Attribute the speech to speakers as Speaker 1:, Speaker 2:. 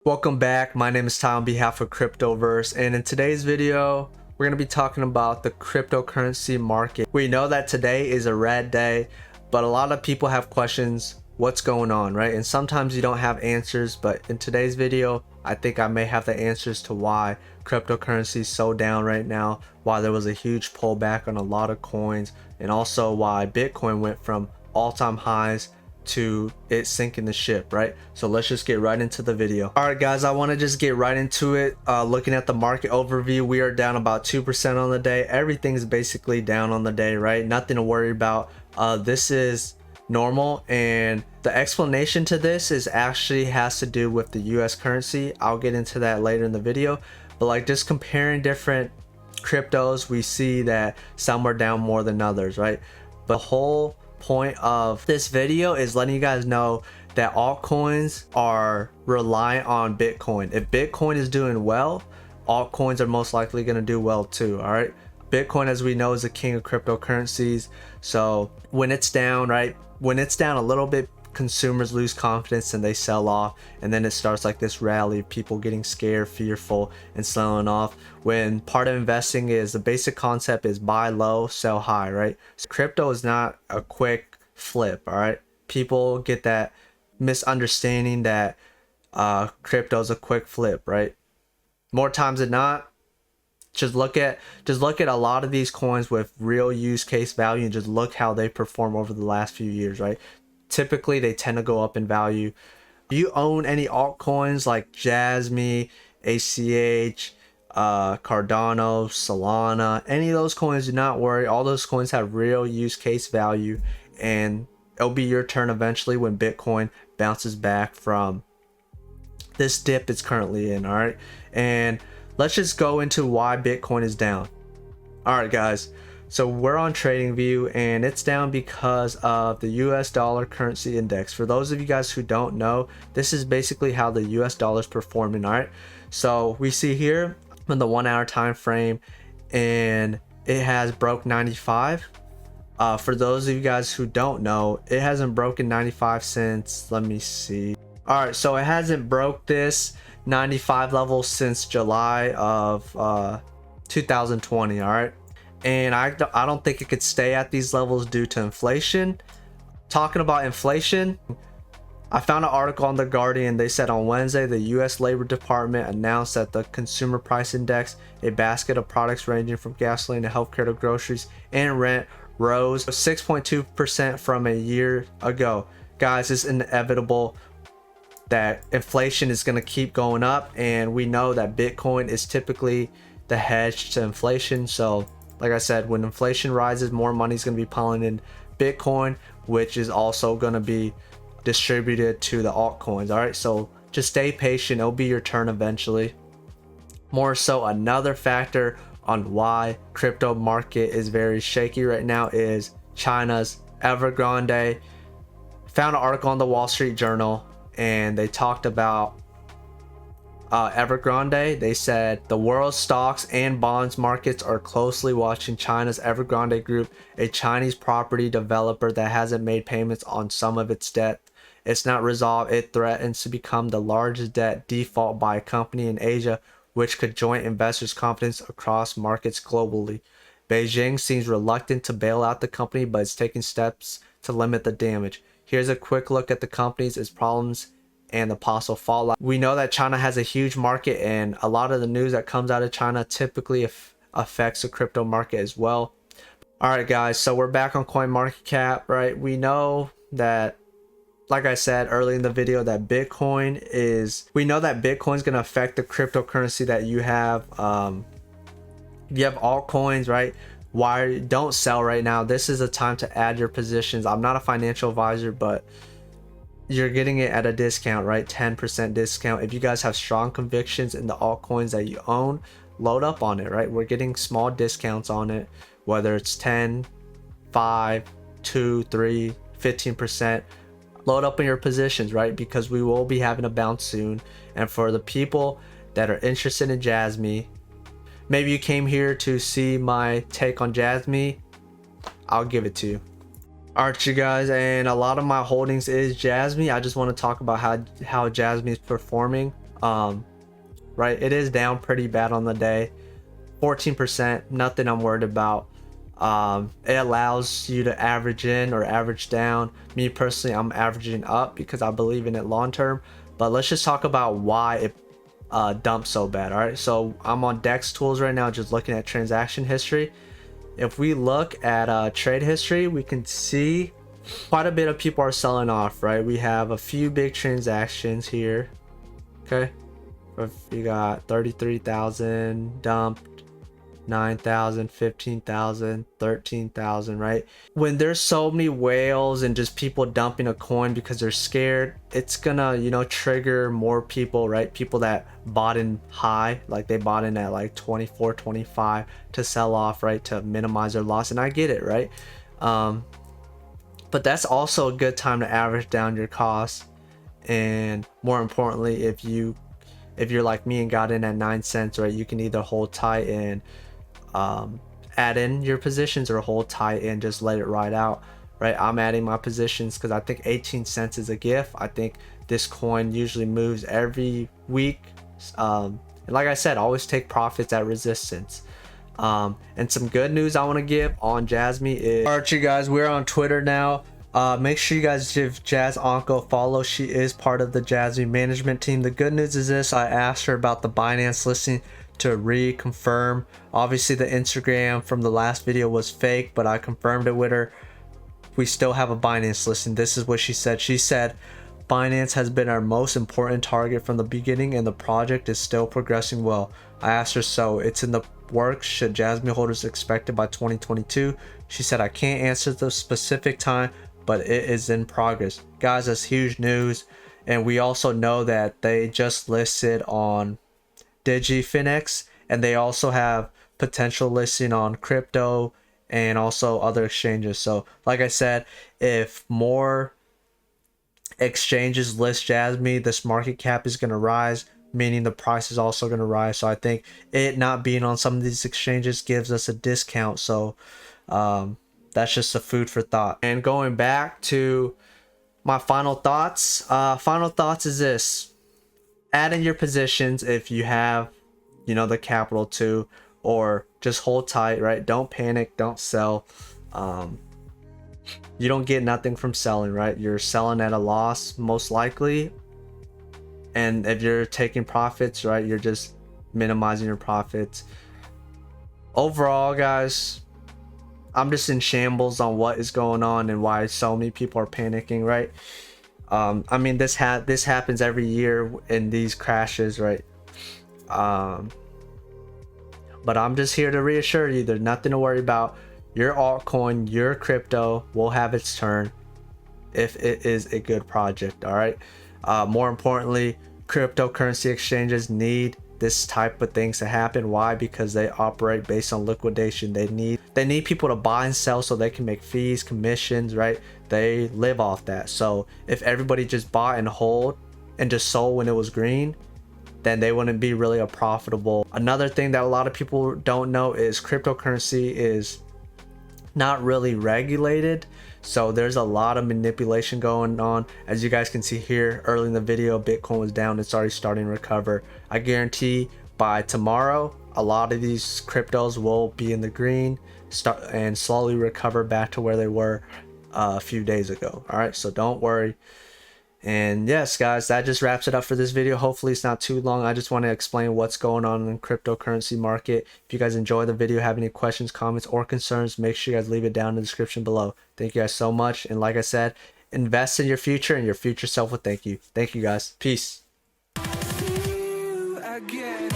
Speaker 1: Welcome back. My name is Ty on behalf of Cryptoverse, and in today's video we're going to be talking about the cryptocurrency market. We know that today is a red day, but a lot of people have questions. What's going on, right? And sometimes you don't have answers, but in today's video I think I may have the answers to why cryptocurrency is so down right now, why there was a huge pullback on a lot of coins, and also why Bitcoin went from all-time highs to it sinking the ship, right? So let's just get right into the video. All right guys, I want to just get right into it. Looking at the market overview, we are down about 2% on the day. Everything's basically down on the day, right? Nothing to worry about. This is normal, and the explanation to this is actually has to do with the US currency. I'll get into that later in the video, but like just comparing different cryptos, we see that some are down more than others, right? But the whole point of this video is letting you guys know that altcoins are reliant on Bitcoin. If Bitcoin is doing well, altcoins are most likely going to do well too. All right, Bitcoin, as we know, is the king of cryptocurrencies. So when it's down, right, when it's down a little bit, consumers lose confidence and they sell off, and then it starts like this rally of people getting scared, fearful, and selling off. When part of investing is the basic concept is buy low, sell high, right? So crypto is not a quick flip. All right, people get that misunderstanding that crypto is a quick flip, right? More times than not, just look at a lot of these coins with real use case value and just look how they perform over the last few years, right? Typically they tend to go up in value. Do you own any altcoins like Jasmy, ACH, Cardano, Solana? Any of those coins, do not worry. All those coins have real use case value, and it'll be your turn eventually when Bitcoin bounces back from this dip it's currently in. All right, and let's just go into why Bitcoin is down. All right guys, so we're on TradingView and it's down because of the US dollar currency index. For those of you guys who don't know, this is basically how the US dollar is performing. All right, so we see here in the 1 hour time frame, and it has broke 95. For those of you guys who don't know, it hasn't broken 95 since, let me see. All right, so it hasn't broke this 95 level since July of 2020. All right, and I don't think it could stay at these levels due to inflation. Talking about inflation, I found an article on The Guardian. They said on Wednesday, the US Labor Department announced that the Consumer Price Index, a basket of products ranging from gasoline to healthcare to groceries and rent, rose 6.2% from a year ago. Guys, it's inevitable that inflation is going to keep going up, and we know that Bitcoin is typically the hedge to inflation. So like I said, when inflation rises, more money is going to be piling in Bitcoin, which is also going to be distributed to the altcoins. All right, so just stay patient. It'll be your turn eventually. More so, another factor on why crypto market is very shaky right now is China's Evergrande. Found an article on the Wall Street Journal, and they talked about Evergrande. They said the world's stocks and bonds markets are closely watching China's Evergrande Group, a Chinese property developer that hasn't made payments on some of its debt. It's not resolved. It threatens to become the largest debt default by a company in Asia, which could join investors' confidence across markets globally. Beijing seems reluctant to bail out the company, but it's taking steps to limit the damage. Here's a quick look at the companies, its problems, and the possible fallout. We know that China has a huge market, and a lot of the news that comes out of China typically affects the crypto market as well. All right guys, so we're back on CoinMarketCap, right? We know that, like I said early in the video, that Bitcoin is going to affect the cryptocurrency that you have. You have altcoins, right? Why don't sell right now? This is a time to add your positions. I'm not a financial advisor, but you're getting it at a discount, right? 10% discount. If you guys have strong convictions in the altcoins that you own, load up on it, right? We're getting small discounts on it, whether it's 10, 5, 2, 3, 15%. Load up in your positions, right? Because we will be having a bounce soon. And for the people that are interested in Jasmy, maybe you came here to see my take on Jasmy, I'll give it to you. Alright you guys, and a lot of my holdings is Jasmy. I just want to talk about how Jasmy is performing. Right, it is down pretty bad on the day, 14%. Nothing I'm worried about. It allows you to average in or average down. Me personally, I'm averaging up because I believe in it long term. But let's just talk about why it dumped so bad. All right, so I'm on Dex tools right now, just looking at transaction history. If we look at trade history, we can see quite a bit of people are selling off, right? We have a few big transactions here. Okay, we got 33,000 dumped, 9,000, 15,000, 13,000, right? When there's so many whales and just people dumping a coin because they're scared, it's gonna, you know, trigger more people, right? People that bought in high, like they bought in at like 24, 25 to sell off, right? To minimize their loss. And I get it, right? But that's also a good time to average down your costs. And more importantly, if you're like me and got in at 9 cents, right, you can either hold tight and add in your positions or hold tight and just let it ride out, right? I'm adding my positions because I think 18 cents is a gift. I think this coin usually moves every week, and like I said, always take profits at resistance. And some good news I want to give on Jasmy is, all right, you guys, we're on Twitter now. Make sure you guys give Jazz Onko a follow. She is part of the Jasmy management team. The good news is this: I asked her about the Binance listing to reconfirm. Obviously the Instagram from the last video was fake, but I confirmed it with her. We still have a Binance listing. This is what she said. She said, Binance has been our most important target from the beginning and the project is still progressing well. I asked her, so it's in the works, should Jasmy holders expect it by 2022? She said, I can't answer the specific time, but it is in progress. Guys, that's huge news. And we also know that they just listed on DigiFinex, and they also have potential listing on crypto and also other exchanges. So like I said, if more exchanges list Jasmy, this market cap is going to rise, meaning the price is also going to rise. So I think it not being on some of these exchanges gives us a discount. So that's just a food for thought. And going back to my final thoughts, is this: add in your positions if you have, you know, the capital to, or just hold tight, right? Don't panic, don't sell. You don't get nothing from selling, right? You're selling at a loss most likely, and if you're taking profits, right, you're just minimizing your profits. Overall, guys, I'm just in shambles on what is going on and why so many people are panicking, right? I mean, this happens every year in these crashes, right? But I'm just here to reassure you, there's nothing to worry about. Your altcoin, your crypto will have its turn if it is a good project. All right. More importantly, cryptocurrency exchanges need this type of things to happen. Why? Because they operate based on liquidation. They need people to buy and sell so they can make fees, commissions, right? They live off that. So if everybody just bought and hold and just sold when it was green, then they wouldn't be really a profitable. Another thing that a lot of people don't know is cryptocurrency is not really regulated. So there's a lot of manipulation going on. As you guys can see here, early in the video, Bitcoin was down. It's already starting to recover. I guarantee by tomorrow, a lot of these cryptos will be in the green, start and slowly recover back to where they were a few days ago. All right, so don't worry. And yes, guys, that just wraps it up for this video. Hopefully it's not too long. I just want to explain what's going on in the cryptocurrency market. If you guys enjoy the video, have any questions, comments, or concerns, make sure you guys leave it down in the description below. Thank you guys so much. And like I said, invest in your future and your future self will thank you. Thank you guys. Peace.
Speaker 2: See you again.